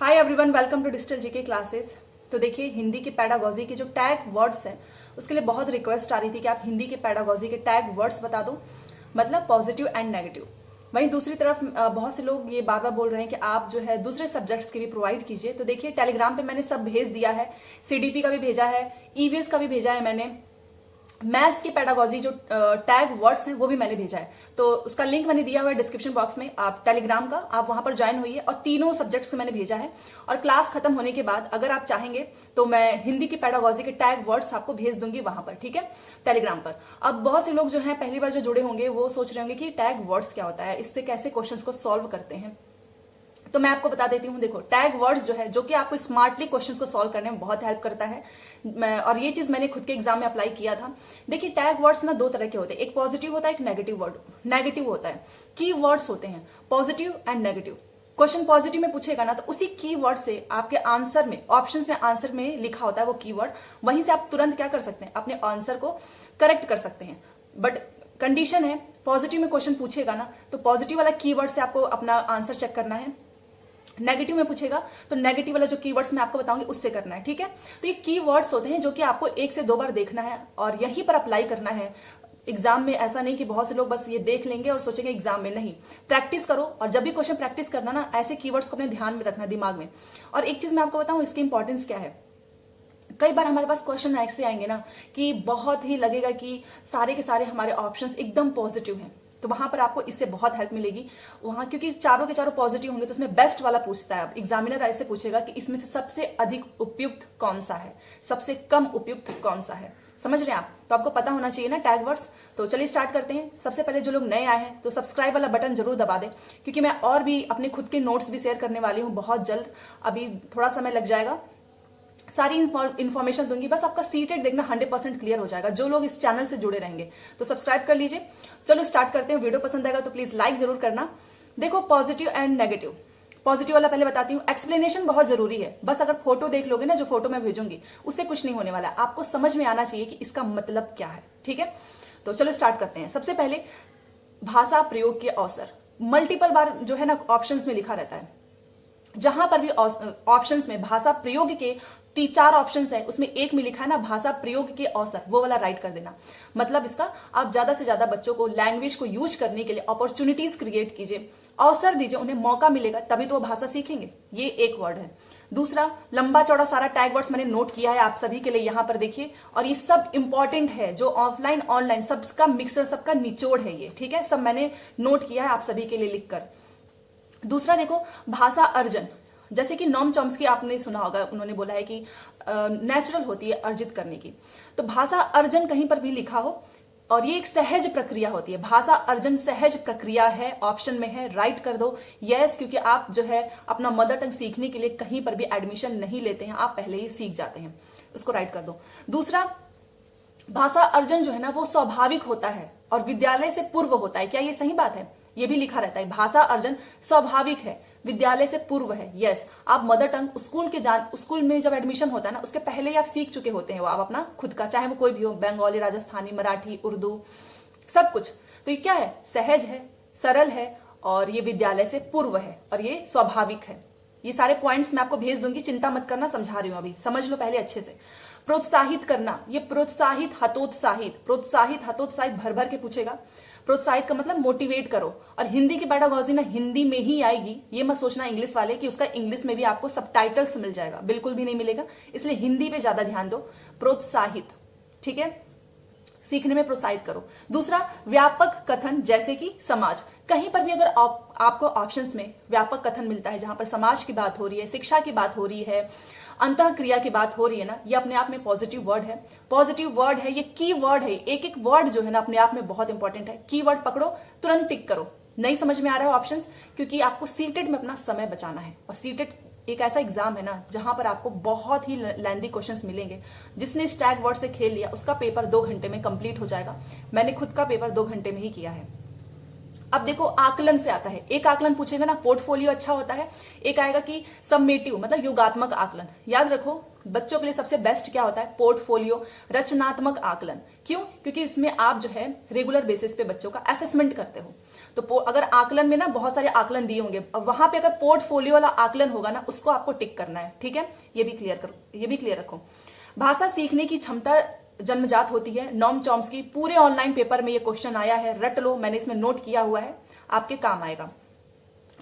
Hi everyone, welcome to digital GK classes. तो देखिए, हिंदी के पैडागॉजी के जो टैग वर्ड्स हैं उसके लिए बहुत रिक्वेस्ट आ रही थी कि आप हिंदी के पैडागॉजी के टैग वर्ड्स बता दो, मतलब पॉजिटिव एंड नेगेटिव। वहीं दूसरी तरफ बहुत से लोग ये बार बार बोल रहे हैं कि आप जो है दूसरे सब्जेक्ट्स के भी प्रोवाइड कीजिए। तो देखिए, टेलीग्राम पे मैंने सब भेज दिया है, सीडीपी का भी भेजा है, ईवीएस का भी भेजा है, मैंने मैथ्स की पैडागॉजी जो टैग वर्ड्स हैं वो भी मैंने भेजा है। तो उसका लिंक मैंने दिया हुआ है डिस्क्रिप्शन बॉक्स में, आप टेलीग्राम का, आप वहां पर ज्वाइन होइए। और तीनों सब्जेक्ट्स को मैंने भेजा है और क्लास खत्म होने के बाद अगर आप चाहेंगे तो मैं हिंदी की पैडागॉजी के टैग वर्ड्स आपको भेज दूंगी वहां पर, ठीक है, टेलीग्राम पर। अब बहुत से लोग जो है पहली बार जो जुड़े होंगे वो सोच रहे होंगे कि टैग वर्ड्स क्या होता है, इससे कैसे क्वेश्चंस को सॉल्व करते हैं। तो मैं आपको बता देती हूँ। देखो, टैग वर्ड्स जो है जो कि आपको स्मार्टली क्वेश्चंस को सॉल्व करने में बहुत हेल्प करता है। और ये चीज मैंने खुद के एग्जाम में अप्लाई किया था। देखिए, टैग वर्ड्स ना दो तरह के होते हैं, एक पॉजिटिव होता है, एक नेगेटिव होता है। की वर्ड्स होते हैं positive and negative. Question positive में पूछेगा ना तो उसी कीवर्ड से आपके आंसर में, ऑप्शंस में आंसर में लिखा होता है वो कीवर्ड, वहीं से आप तुरंत क्या कर सकते हैं, अपने आंसर को करेक्ट कर सकते हैं। बट कंडीशन है, पॉजिटिव में क्वेश्चन पूछेगा ना तो पॉजिटिव वाला कीवर्ड से आपको अपना आंसर चेक करना है, नेगेटिव में पूछेगा तो नेगेटिव वाला जो कीवर्ड्स मैं आपको बताऊंगी उससे करना है, ठीक है। तो ये कीवर्ड्स होते हैं जो कि आपको 1 से 2 बार देखना है और यहीं पर अप्लाई करना है एग्जाम में। ऐसा नहीं कि बहुत से लोग बस ये देख लेंगे और सोचेंगे एग्जाम में, नहीं, प्रैक्टिस करो। और जब भी क्वेश्चन प्रैक्टिस करना ना, ऐसे कीवर्ड्स को अपने ध्यान में रखना, दिमाग में। और एक चीज मैं आपको बताऊं, इसकी इंपॉर्टेंस क्या है। कई बार हमारे पास क्वेश्चन ऐसे आएंगे ना कि बहुत ही लगेगा कि सारे के सारे हमारे ऑप्शंस एकदम पॉजिटिव हैं, तो वहां पर आपको इससे बहुत हेल्प मिलेगी वहां, क्योंकि चारों के चारों पॉजिटिव होंगे तो उसमें बेस्ट वाला पूछता है। एग्जामिनर ऐसे पूछेगा कि इसमें से सबसे अधिक उपयुक्त कौन सा है, सबसे कम उपयुक्त कौन सा है। समझ रहे हैं आप? तो आपको पता होना चाहिए ना टैग वर्ड्स। तो चलिए स्टार्ट करते हैं। सबसे पहले जो लोग नए आए हैं तो सब्सक्राइब वाला बटन जरूर दबा दें, क्योंकि मैं और भी अपने खुद के नोट्स भी शेयर करने वाली हूँ बहुत जल्द। अभी थोड़ा समय लग जाएगा, सारी इन्फॉर्मेशन दूंगी। बस आपका सीटेट देखना 100% क्लियर हो जाएगा जो लोग इस चैनल से जुड़े रहेंगे। तो सब्सक्राइब कर लीजिए। चलो स्टार्ट करते हैं। वीडियो पसंद आएगा तो प्लीज लाइक जरूर करना। देखो, पॉजिटिव एंड नेगेटिव। पॉजिटिव वाला पहले बताती हूँ। एक्सप्लेनेशन बहुत जरूरी है। बस अगर फोटो देख लोगे ना, जो फोटो मैं भेजूंगी, उससे कुछ नहीं होने वाला। आपको समझ में आना चाहिए कि इसका मतलब क्या है, ठीक है। तो चलो स्टार्ट करते हैं। सबसे पहले भाषा प्रयोग के अवसर। मल्टीपल बार जो है ना ऑप्शंस में लिखा रहता है। जहां पर भी ऑप्शंस में भाषा प्रयोग के 4 ऑप्शंस है, उसमें एक में लिखा है ना भाषा प्रयोग के अवसर, वो वाला राइट कर देना। मतलब इसका आप ज्यादा से ज्यादा बच्चों को लैंग्वेज को यूज करने के लिए अपॉर्चुनिटीज क्रिएट कीजिए, अवसर दीजिए, उन्हें मौका मिलेगा तभी तो वो भाषा सीखेंगे। ये एक वर्ड है। दूसरा, लंबा चौड़ा सारा टैग वर्ड्स मैंने नोट किया है आप सभी के लिए, यहां पर देखिए। और ये सब इंपॉर्टेंट है, जो ऑफलाइन ऑनलाइन सबका मिक्सर, सबका निचोड़ है ये, ठीक है। सब मैंने नोट किया है आप सभी के लिए लिखकर। दूसरा देखो, भाषा अर्जन। जैसे कि नॉम चॉम्स्की आपने सुना होगा, उन्होंने बोला है कि नेचुरल होती है अर्जित करने की। तो भाषा अर्जन कहीं पर भी लिखा हो, और ये एक सहज प्रक्रिया होती है। भाषा अर्जन सहज प्रक्रिया है, ऑप्शन में है, राइट कर दो यस, क्योंकि आप जो है अपना मदर टंग सीखने के लिए कहीं पर भी एडमिशन नहीं लेते हैं, आप पहले ही सीख जाते हैं। उसको राइट कर दो। दूसरा, भाषा अर्जन जो है ना वो स्वाभाविक होता है और विद्यालय से पूर्व होता है। क्या ये सही बात है? ये भी लिखा रहता है, भाषा अर्जन स्वाभाविक है, विद्यालय से पूर्व है। यस, आप मदर टंग स्कूल में जब एडमिशन होता है ना, उसके पहले ही आप सीख चुके होते हैं वो, आप अपना खुद का, चाहे वो कोई भी हो, बंगाली, राजस्थानी, मराठी, उर्दू, सब कुछ। तो ये क्या है? सहज है, सरल है, और ये विद्यालय से पूर्व है, और ये स्वाभाविक है। ये सारे पॉइंट्स मैं आपको भेज दूंगी, चिंता मत करना, समझा रही हूं, अभी समझ लो पहले अच्छे से। प्रोत्साहित करना, ये प्रोत्साहित, हतोत्साहित भर भर के पूछेगा। प्रोत्साहित का मतलब मोटिवेट करो। और हिंदी की पैडागॉजी ना हिंदी में ही आएगी, ये मत सोचना इंग्लिश वाले कि उसका इंग्लिश में भी आपको सबटाइटल्स मिल जाएगा, बिल्कुल भी नहीं मिलेगा। इसलिए हिंदी पे ज्यादा ध्यान दो। प्रोत्साहित, ठीक है, सीखने में प्रोत्साहित करो। दूसरा, व्यापक कथन, जैसे कि समाज। कहीं पर भी अगर आपको ऑप्शंस में व्यापक कथन मिलता है, जहां पर समाज की बात हो रही है, शिक्षा की बात हो रही है, अंतः क्रिया की बात हो रही है ना, ये अपने आप में पॉजिटिव वर्ड है। पॉजिटिव वर्ड है, ये की वर्ड है। एक एक वर्ड जो है ना अपने आप में बहुत इंपॉर्टेंट है। की वर्ड पकड़ो, तुरंत टिक करो। नहीं समझ में आ रहा है ऑप्शंस, क्योंकि आपको सीटेट में अपना समय बचाना है। और सीटेट एक ऐसा एग्जाम है ना जहां पर आपको बहुत ही लेंथी क्वेश्चंस मिलेंगे। जिसने इस टैग वर्ड से खेल लिया उसका पेपर 2 घंटे में कंप्लीट हो जाएगा। मैंने खुद का पेपर 2 घंटे में ही किया है। अब देखो आकलन से आता है, एक आकलन पूछेगा ना पोर्टफोलियो अच्छा होता है, एक आएगा कि सम्मेटिव मतलब योगात्मक आकलन। याद रखो बच्चों के लिए सबसे बेस्ट क्या होता है, पोर्टफोलियो रचनात्मक आकलन। क्यों? क्योंकि इसमें आप जो है रेगुलर बेसिस पे बच्चों का असेसमेंट करते हो। तो अगर आकलन में ना बहुत सारे आकलन दिए होंगे, अब वहां पे अगर पोर्टफोलियो वाला आकलन होगा ना उसको आपको टिक करना है, ठीक है, ये भी क्लियर रखो। भाषा सीखने की क्षमता जन्मजात होती है, नॉम चॉम्स्की, पूरे ऑनलाइन पेपर में ये क्वेश्चन आया है, रट लो, मैंने इसमें नोट किया हुआ है, आपके काम आएगा।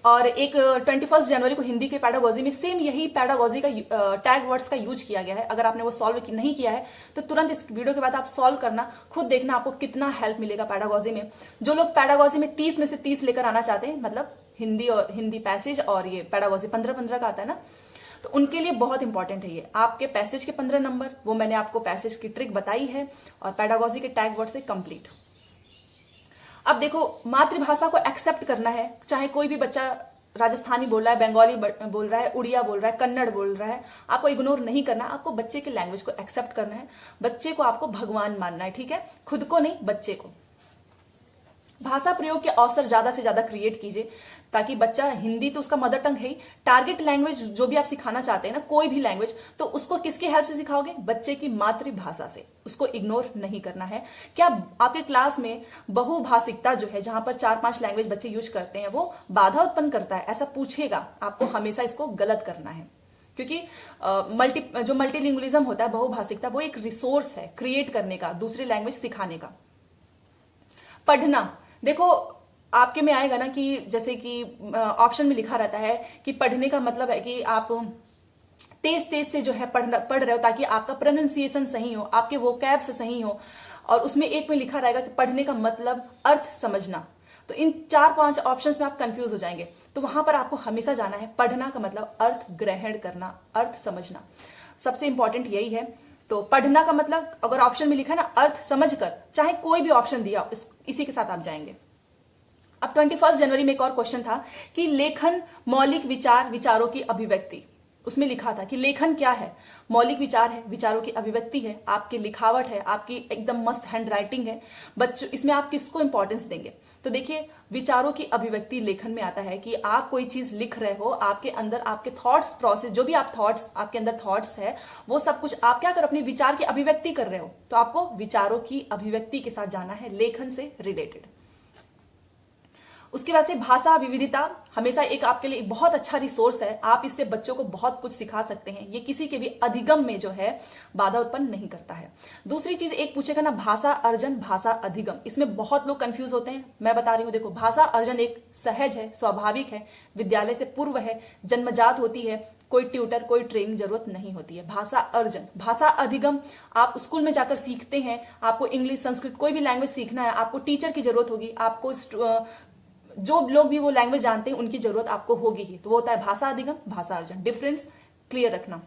और एक 21 जनवरी को हिंदी के पैडागोजी में सेम यही पैडागोजी का टैग वर्ड्स का यूज किया गया है। अगर आपने वो सॉल्व नहीं किया है तो तुरंत इस वीडियो के बाद आप सॉल्व करना, खुद देखना आपको कितना हेल्प मिलेगा पैडागोजी में। जो लोग पैडागोजी में 30 में से 30 लेकर आना चाहते हैं, मतलब हिंदी पैसेज और ये पैडागोजी 15-15 का आता है ना, तो उनके लिए बहुत इंपॉर्टेंट है ये। आपके पैसेज के 15 नंबर, वो मैंने आपको पैसेज की ट्रिक बताई है, और पैडागोजी के टैग वर्ड से कंप्लीट। अब देखो मातृभाषा को एक्सेप्ट करना है, चाहे कोई भी बच्चा राजस्थानी बोल रहा है, बंगाली बोल रहा है, उड़िया बोल रहा है, कन्नड़ बोल रहा है, आपको इग्नोर नहीं करना, आपको बच्चे के लैंग्वेज को एक्सेप्ट करना है। बच्चे को आपको भगवान मानना है, ठीक है, खुद को नहीं, बच्चे को। भाषा प्रयोग के अवसर ज्यादा से ज्यादा क्रिएट कीजिए, ताकि बच्चा, हिंदी तो उसका मदर टंग है ही, टारगेट लैंग्वेज जो भी आप सिखाना चाहते हैं ना, कोई भी लैंग्वेज, तो उसको किसकी हेल्प से सिखाओगे, बच्चे की मातृभाषा से। उसको इग्नोर नहीं करना है। क्या आपके क्लास में बहुभाषिकता जो है, जहां पर 4-5 लैंग्वेज बच्चे यूज करते हैं, वो बाधा उत्पन्न करता है, ऐसा पूछेगा, आपको हमेशा इसको गलत करना है। क्योंकि जो मल्टीलिंगुअलिज्म होता है, बहुभाषिकता, वो एक रिसोर्स है क्रिएट करने का, दूसरी लैंग्वेज सिखाने का। पढ़ना, देखो आपके में आएगा ना कि जैसे कि ऑप्शन में लिखा रहता है कि पढ़ने का मतलब है कि आप तेज तेज से जो है पढ़ रहे हो, ताकि आपका प्रोनाउंसिएशन सही हो, आपके वोकैब्स सही हो। और उसमें एक में लिखा रहेगा कि पढ़ने का मतलब अर्थ समझना। तो इन 4-5 ऑप्शंस में आप कंफ्यूज हो जाएंगे, तो वहां पर आपको हमेशा जाना है पढ़ना का मतलब अर्थ ग्रहण करना, अर्थ समझना, सबसे इंपॉर्टेंट यही है। तो पढ़ना का मतलब अगर ऑप्शन में लिखा है ना अर्थ समझकर, चाहे कोई भी ऑप्शन दिया, इसी के साथ आप जाएंगे। अब 21 जनवरी में एक और क्वेश्चन था कि लेखन मौलिक विचारों की अभिव्यक्ति। उसमें लिखा था कि लेखन क्या है, मौलिक विचार है, विचारों की अभिव्यक्ति है, आपकी लिखावट है, आपकी एकदम मस्त हैंड राइटिंग है। बच्चों, इसमें आप किसको इंपॉर्टेंस देंगे? तो देखिए विचारों की अभिव्यक्ति लेखन में आता है कि आप कोई चीज लिख रहे हो, आपके अंदर आपके थॉट्स प्रोसेस, जो भी आप थॉट्स, आपके अंदर थॉट्स है, वो सब कुछ आप क्या कर, अपने विचार की अभिव्यक्ति कर रहे हो। तो आपको विचारों की अभिव्यक्ति के साथ जाना है, लेखन से रिलेटेड। उसकी वजह से भाषा विविधता हमेशा एक आपके लिए एक बहुत अच्छा रिसोर्स है, आप इससे बच्चों को बहुत कुछ सिखा सकते हैं। ये किसी के भी अधिगम में जो है बाधा उत्पन्न नहीं करता है। दूसरी चीज एक पूछेगा ना, भाषा अर्जन, भाषा अधिगम, इसमें बहुत लोग कंफ्यूज होते हैं, मैं बता रही हूं। देखो भाषा अर्जन एक सहज है, स्वाभाविक है, विद्यालय से पूर्व है, जन्मजात होती है, कोई ट्यूटर, कोई ट्रेनिंग जरूरत नहीं होती है। भाषा अर्जन, भाषा अधिगम आप स्कूल में जाकर सीखते हैं, आपको इंग्लिश, संस्कृत, कोई भी लैंग्वेज सीखना है, आपको टीचर की जरूरत होगी, आपको जो लोग भी वो लैंग्वेज जानते हैं उनकी जरूरत आपको होगी ही। तो वो होता है भाषा अधिगम, भाषा अर्जन, डिफरेंस क्लियर रखना।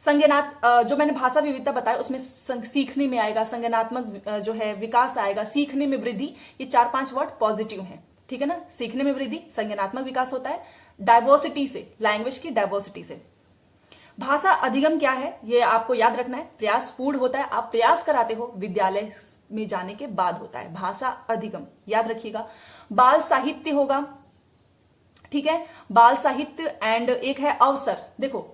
संज्ञानात्मक, जो मैंने भाषा विविधता बताया उसमें सीखने में आएगा, संज्ञानात्मक जो है विकास आएगा, सीखने में वृद्धि, ये 4-5 वर्ड पॉजिटिव हैं, ठीक है ना। सीखने में वृद्धि, संज्ञानात्मक विकास होता है डायवर्सिटी से, लैंग्वेज की डायवर्सिटी से। भाषा अधिगम क्या है, ये आपको याद रखना है, प्रयासपूर्ण होता है, आप प्रयास कराते हो, विद्यालय में जाने के बाद होता है भाषा अधिगम, याद रखिएगा। बाल साहित्य होगा, ठीक है, बाल साहित्य। एंड एक है अवसर। देखो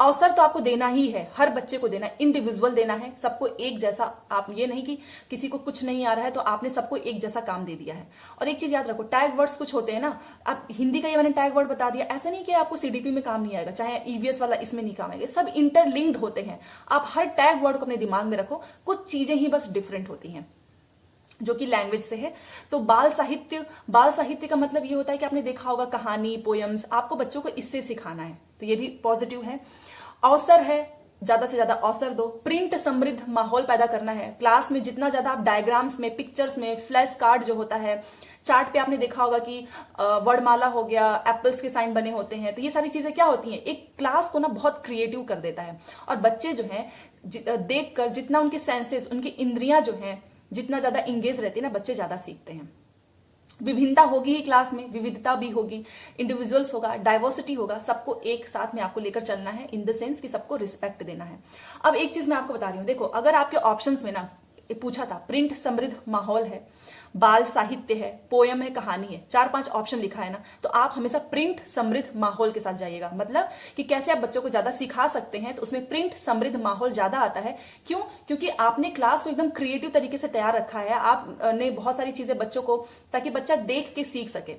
अवसर तो आपको देना ही है, हर बच्चे को देना है, इंडिविजुअल देना है, सबको एक जैसा। आप ये नहीं कि किसी को कुछ नहीं आ रहा है तो आपने सबको एक जैसा काम दे दिया है। और एक चीज याद रखो, टैग वर्ड्स कुछ होते हैं ना, आप हिंदी का ये मैंने टैग वर्ड बता दिया, ऐसा नहीं कि आपको सीडीपी में काम नहीं आएगा, चाहे ईवीएस वाला इसमें नहीं काम आएगा, सब इंटरलिंक्ड होते हैं। आप हर टैग वर्ड को अपने दिमाग में रखो, कुछ चीजें ही बस डिफरेंट होती हैं जो कि लैंग्वेज से है। तो बाल साहित्य का मतलब ये होता है कि आपने देखा होगा कहानी, पोयम्स, आपको बच्चों को इससे सिखाना है, तो ये भी पॉजिटिव है। अवसर है, ज्यादा से ज्यादा अवसर दो। प्रिंट समृद्ध माहौल पैदा करना है, क्लास में जितना ज्यादा आप डायग्राम्स में, पिक्चर्स में, फ्लैश कार्ड जो होता है, चार्ट पे आपने देखा होगा कि वर्णमाला हो गया, एप्पल्स के साइन बने होते हैं, तो ये सारी चीजें क्या होती हैं, एक क्लास को ना बहुत क्रिएटिव कर देता है। और बच्चे जो हैं देखकर, जितना उनके सेंसेस, उनकी इंद्रियां जो हैं जितना ज्यादा इंगेज रहती है ना, बच्चे ज्यादा सीखते हैं। विभिन्नता होगी ही क्लास में, विविधता भी होगी, इंडिविजुअल्स होगा, डाइवर्सिटी होगा, सबको एक साथ में आपको लेकर चलना है, इन द सेंस कि सबको रिस्पेक्ट देना है। अब एक चीज मैं आपको बता रही हूं, देखो अगर आपके ऑप्शंस में ना पूछा था, प्रिंट समृद्ध माहौल है, बाल साहित्य है, पोयम है, कहानी है, 4-5 ऑप्शन लिखा है ना, तो आप हमेशा प्रिंट समृद्ध माहौल के साथ जाइएगा। मतलब कि कैसे आप बच्चों को ज्यादा सिखा सकते हैं, तो उसमें प्रिंट समृद्ध माहौल ज्यादा आता है। क्यों? क्योंकि आपने क्लास को एकदम क्रिएटिव तरीके से तैयार रखा है, आपने बहुत सारी चीजें बच्चों को, ताकि बच्चा देख के सीख सके।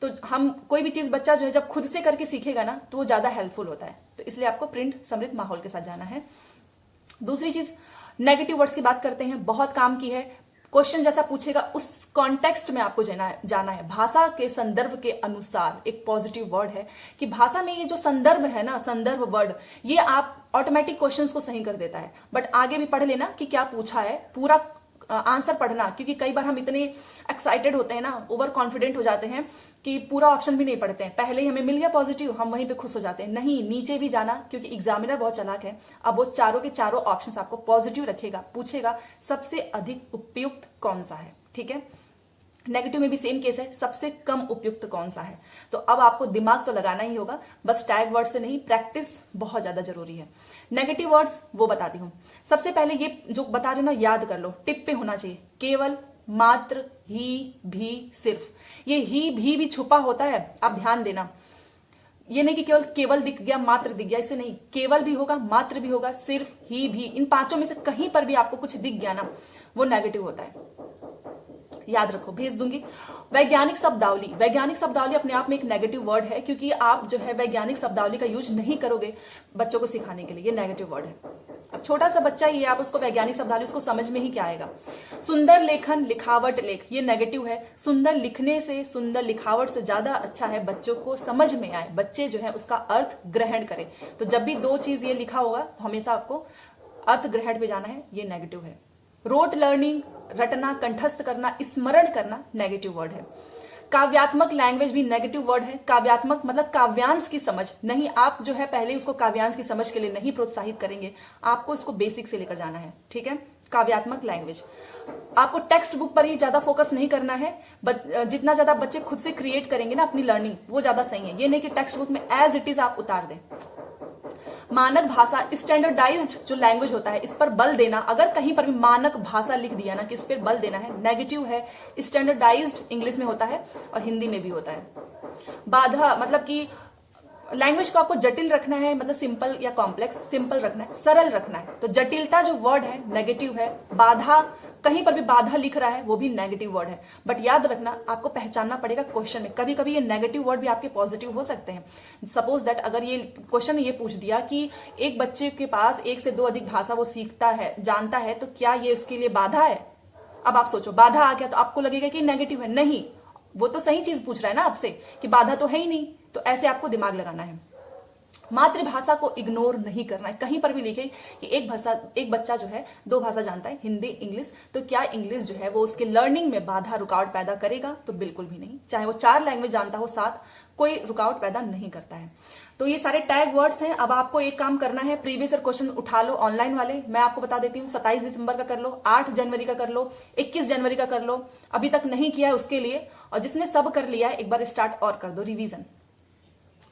तो हम कोई भी चीज बच्चा जो है जब खुद से करके सीखेगा ना, तो वो ज्यादा हेल्पफुल होता है। तो इसलिए आपको प्रिंट समृद्ध माहौल के साथ जाना है। दूसरी चीज, नेगेटिव वर्ड्स की बात करते हैं, बहुत काम की है। क्वेश्चन जैसा पूछेगा उस कॉन्टेक्स्ट में आपको जाना है। भाषा के संदर्भ के अनुसार एक पॉजिटिव वर्ड है कि भाषा में ये जो संदर्भ है ना, संदर्भ वर्ड, ये आप ऑटोमेटिक क्वेश्चंस को सही कर देता है। बट आगे भी पढ़ लेना कि क्या पूछा है, पूरा आंसर पढ़ना, क्योंकि कई बार हम इतने एक्साइटेड होते हैं ना, ओवर कॉन्फिडेंट हो जाते हैं कि पूरा ऑप्शन भी नहीं पढ़ते हैं। पहले ही हमें मिल गया पॉजिटिव, हम वहीं पे खुश हो जाते हैं। नहीं, नीचे भी जाना, क्योंकि एग्जामिनर बहुत चालाक है। अब वो चारों के चारों ऑप्शंस आपको पॉजिटिव रखेगा, पूछेगा सबसे अधिक उपयुक्त कौन सा है। ठीक है, नेगेटिव में भी सेम केस है, सबसे कम उपयुक्त कौन सा है। तो अब आपको दिमाग तो लगाना ही होगा, बस टैग वर्ड से नहीं, प्रैक्टिस बहुत ज्यादा जरूरी है। नेगेटिव वर्ड्स वो बताती हूं। सबसे पहले ये जो बता रही हूं ना, याद कर लो, टिप पे होना चाहिए। केवल, मात्र, ही, भी, सिर्फ। ये ही भी छुपा होता है, आप ध्यान देना। ये नहीं कि केवल दिख गया, मात्र दिख गया, इसे नहीं। केवल भी होगा, मात्र भी होगा, सिर्फ, ही भी, इन पांचों में से कहीं पर भी आपको कुछ दिख गया ना, वो नेगेटिव होता है। याद रखो, भेज दूंगी। वैज्ञानिक शब्दावली, वैज्ञानिक शब्दावली अपने आप में एक नेगेटिव वर्ड है, क्योंकि आप जो है वैज्ञानिक शब्दावली का यूज नहीं करोगे बच्चों को सिखाने के लिए, ये नेगेटिव वर्ड है। अब छोटा सा बच्चा ही है, आप उसको वैज्ञानिक शब्दावली, उसको समझ में ही क्या आएगा। सुंदर लेखन, लिखावट लेख, ये नेगेटिव है। सुंदर लिखने से, सुंदर लिखावट से ज्यादा अच्छा है बच्चों को समझ में आए, बच्चे जो है उसका अर्थ ग्रहण करें। तो जब भी दो चीज ये लिखा होगा तो हमेशा आपको अर्थ ग्रहण पे जाना है, ये नेगेटिव है। रोट लर्निंग, रटना, कंठस्थ करना, स्मरण करना, नेगेटिव वर्ड है। काव्यात्मक लैंग्वेज भी नेगेटिव वर्ड है। काव्यात्मक मतलब काव्यांश की समझ नहीं, आप जो है पहले उसको काव्यांश की समझ के लिए नहीं प्रोत्साहित करेंगे, आपको इसको बेसिक से लेकर जाना है। ठीक है, काव्यात्मक लैंग्वेज। आपको टेक्स्ट बुक पर ही ज्यादा फोकस नहीं करना है, जितना ज्यादा बच्चे खुद से क्रिएट करेंगे ना अपनी लर्निंग, वो ज्यादा सही है। ये नहीं कि टेक्स्ट बुक में एज इट इज आप उतार दें। मानक भाषा, स्टैंडर्डाइज्ड जो लैंग्वेज होता है, इस पर बल देना। अगर कहीं पर भी मानक भाषा लिख दिया ना कि इस पर बल देना है, नेगेटिव है। स्टैंडर्डाइज्ड इंग्लिश में होता है और हिंदी में भी होता है। बाधा मतलब कि लैंग्वेज को आपको जटिल रखना है, मतलब सिंपल या कॉम्प्लेक्स, सिंपल रखना है, सरल रखना है। तो जटिलता जो वर्ड है नेगेटिव है। बाधा, कहीं पर भी बाधा लिख रहा है, वो भी नेगेटिव वर्ड है। बट याद रखना, आपको पहचानना पड़ेगा क्वेश्चन में। कभी कभी ये नेगेटिव वर्ड भी आपके पॉजिटिव हो सकते हैं। सपोज दैट अगर ये क्वेश्चन ये पूछ दिया कि एक बच्चे के पास 1 से 2 अधिक भाषा वो सीखता है, जानता है, तो क्या ये उसके लिए बाधा है? अब आप सोचो, बाधा आ गया तो आपको लगेगा कि नेगेटिव है। नहीं, वो तो सही चीज पूछ रहा है ना आपसे कि बाधा तो है ही नहीं। तो ऐसे आपको दिमाग लगाना है। मातृभाषा को इग्नोर नहीं करना है। कहीं पर भी लिखे कि एक बच्चा जो है 2 भाषा जानता है, हिंदी, इंग्लिश, तो क्या इंग्लिश जो है वो उसके लर्निंग में बाधा, रुकावट पैदा करेगा? तो बिल्कुल भी नहीं। चाहे वो 4 लैंग्वेज जानता हो, 7, कोई रुकावट पैदा नहीं करता है। तो ये सारे टैग वर्ड्स हैं। अब आपको एक काम करना है, प्रीवियस ईयर क्वेश्चन उठा लो ऑनलाइन वाले, मैं आपको बता देती हूँ। 27 दिसंबर का कर लो, 8 जनवरी का कर लो, 21 जनवरी का कर लो। अभी तक नहीं किया है उसके लिए, और जिसने सब कर लिया है एक बार स्टार्ट और कर दो रिवीजन।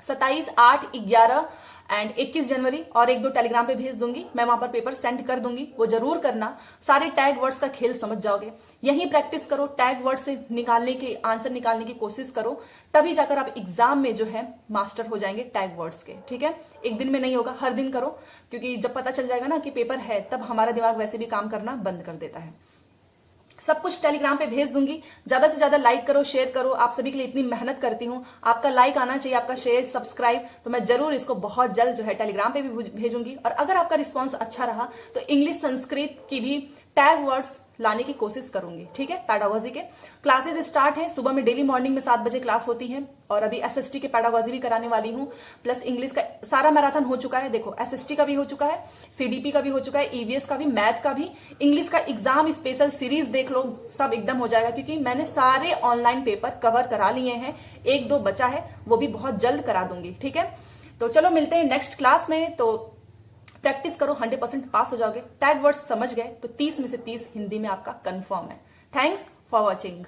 27, 8, 11 एंड 21 जनवरी, और 1-2 टेलीग्राम पे भेज दूंगी, मैं वहां पर पेपर सेंड कर दूंगी, वो जरूर करना। सारे टैग वर्ड्स का खेल समझ जाओगे। यही प्रैक्टिस करो, टैग वर्ड से निकालने के आंसर निकालने की कोशिश करो, तभी जाकर आप एग्जाम में जो है मास्टर हो जाएंगे टैग वर्ड्स के। ठीक है, एक दिन में नहीं होगा, हर दिन करो, क्योंकि जब पता चल जाएगा ना कि पेपर है, तब हमारा दिमाग वैसे भी काम करना बंद कर देता है। सब कुछ टेलीग्राम पे भेज दूंगी। ज्यादा से ज्यादा लाइक करो, शेयर करो। आप सभी के लिए इतनी मेहनत करती हूँ, आपका लाइक आना चाहिए, आपका शेयर, सब्सक्राइब। तो मैं जरूर इसको बहुत जल्द जो है टेलीग्राम पे भी भेजूंगी। और अगर आपका रिस्पांस अच्छा रहा तो इंग्लिश, संस्कृत की भी टैग वर्ड्स लाने की कोशिश करूंगी। ठीक है, पैडागोजी के क्लासेस स्टार्ट है। सुबह में डेली मॉर्निंग में 7 बजे क्लास होती है, और अभी एसएसटी के पैडागोजी भी कराने वाली हूँ। प्लस इंग्लिश का सारा मैराथन हो चुका है। देखो, एसएसटी का भी हो चुका है, सीडीपी का भी हो चुका है, ईवीएस का भी, मैथ का भी, इंग्लिश का एग्जाम स्पेशल सीरीज देख लो, सब एकदम हो जाएगा, क्योंकि मैंने सारे ऑनलाइन पेपर कवर करा लिए हैं। 1-2 बचा है, वो भी बहुत जल्द करा दूंगी। ठीक है, तो चलो मिलते हैं नेक्स्ट क्लास में। तो प्रैक्टिस करो, 100% पास हो जाओगे। टैग वर्ड्स समझ गए तो 30 में से 30 हिंदी में आपका कंफर्म है। Thanks for watching.